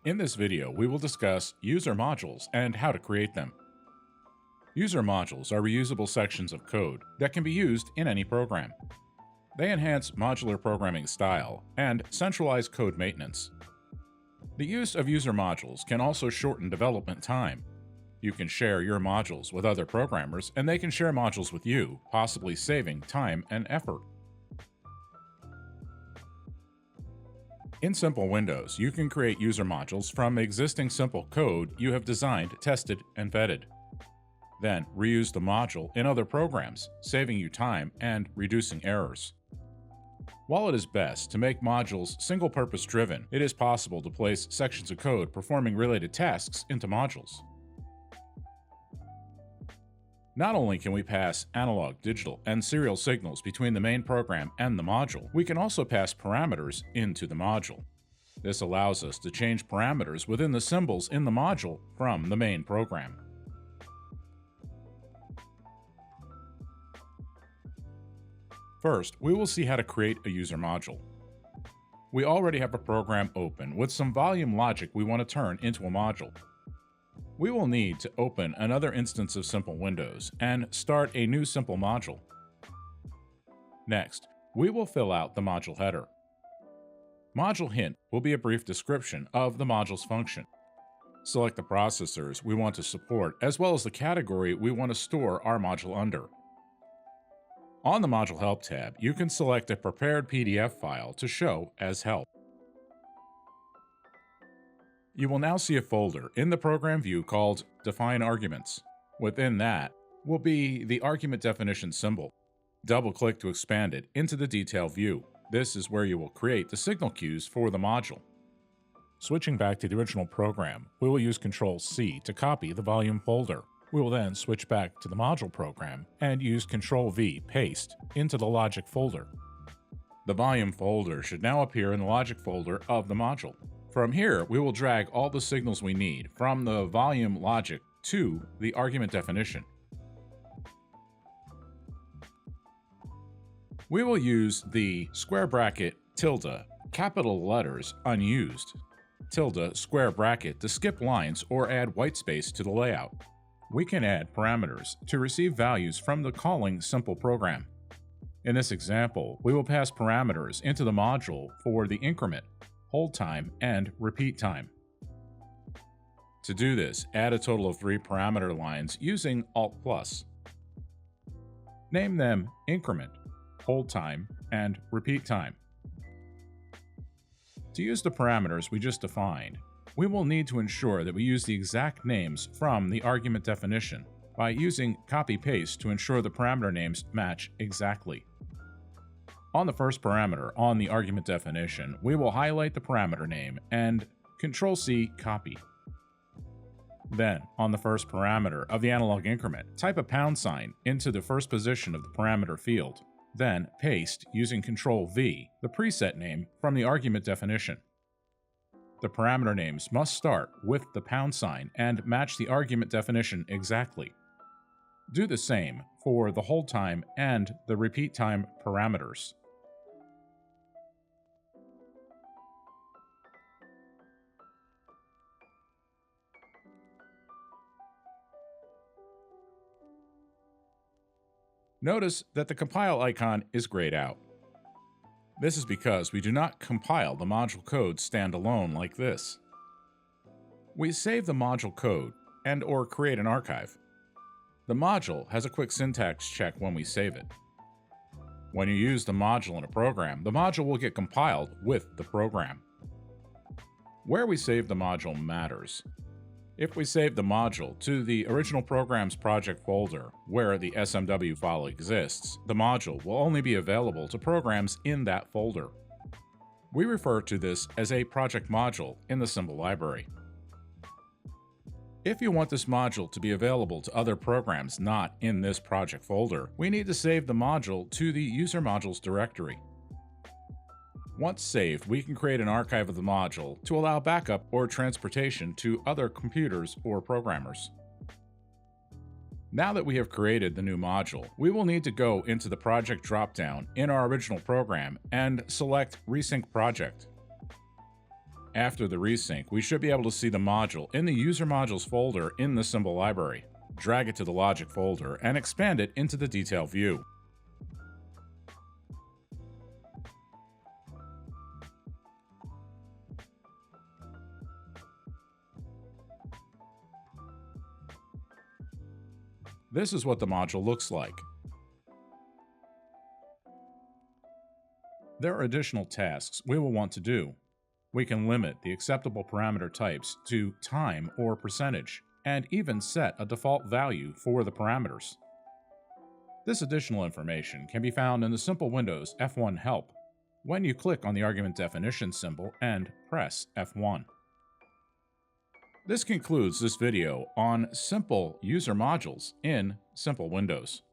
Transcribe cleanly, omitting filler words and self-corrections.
In this video, we will discuss user modules and how to create them. User modules are reusable sections of code that can be used in any program. They enhance modular programming style and centralize code maintenance. The use of user modules can also shorten development time. You can share your modules with other programmers, and they can share modules with you, possibly saving time and effort. In SIMPL Windows, you can create user modules from existing simple code you have designed, tested, and vetted. Then, reuse the module in other programs, saving you time and reducing errors. While it is best to make modules single-purpose driven, it is possible to place sections of code performing related tasks into modules. Not only can we pass analog, digital, and serial signals between the main program and the module, we can also pass parameters into the module. This allows us to change parameters within the symbols in the module from the main program. First, we will see how to create a user module. We already have a program open with some volume logic we want to turn into a module. We will need to open another instance of SIMPL Windows and start a new SIMPL module. Next, we will fill out the module header. Module hint will be a brief description of the module's function. Select the processors we want to support as well as the category we want to store our module under. On the Module Help tab, you can select a prepared PDF file to show as help. You will now see a folder in the program view called Define Arguments. Within that will be the argument definition symbol. Double-click to expand it into the detail view. This is where you will create the signal cues for the module. Switching back to the original program, we will use Ctrl-C to copy the volume folder. We will then switch back to the module program and use Ctrl-V paste into the logic folder. The volume folder should now appear in the logic folder of the module. From here, we will drag all the signals we need from the volume logic to the argument definition. We will use the square bracket tilde, capital letters unused, tilde square bracket to skip lines or add white space to the layout. We can add parameters to receive values from the calling SIMPL program. In this example, we will pass parameters into the module for the increment, hold time, and repeat time. To do this, add a total of 3 parameter lines using Alt+. Name them increment, hold time, and repeat time. To use the parameters we just defined, we will need to ensure that we use the exact names from the argument definition by using copy-paste to ensure the parameter names match exactly. On the first parameter on the argument definition, we will highlight the parameter name and Ctrl-C copy. Then, on the first parameter of the analog increment, type a # into the first position of the parameter field. Then, paste, using Ctrl-V, the preset name from the argument definition. The parameter names must start with the # and match the argument definition exactly. Do the same for the hold time and the repeat time parameters. Notice that the compile icon is grayed out. This is because we do not compile the module code standalone like this. We save the module code and/or create an archive. The module has a quick syntax check when we save it. When you use the module in a program, the module will get compiled with the program. Where we save the module matters. If we save the module to the original program's project folder where the SMW file exists, the module will only be available to programs in that folder. We refer to this as a project module in the symbol library. If you want this module to be available to other programs not in this project folder, we need to save the module to the user modules directory. Once saved, we can create an archive of the module to allow backup or transportation to other computers or programmers. Now that we have created the new module, we will need to go into the project dropdown in our original program and select Resync Project. After the resync, we should be able to see the module in the User Modules folder in the symbol library. Drag it to the Logic folder and expand it into the Detail view. This is what the module looks like. There are additional tasks we will want to do. We can limit the acceptable parameter types to time or percentage, and even set a default value for the parameters. This additional information can be found in the SIMPL Windows F1 Help when you click on the argument definition symbol and press F1. This concludes this video on SIMPL User Modules in SIMPL Windows.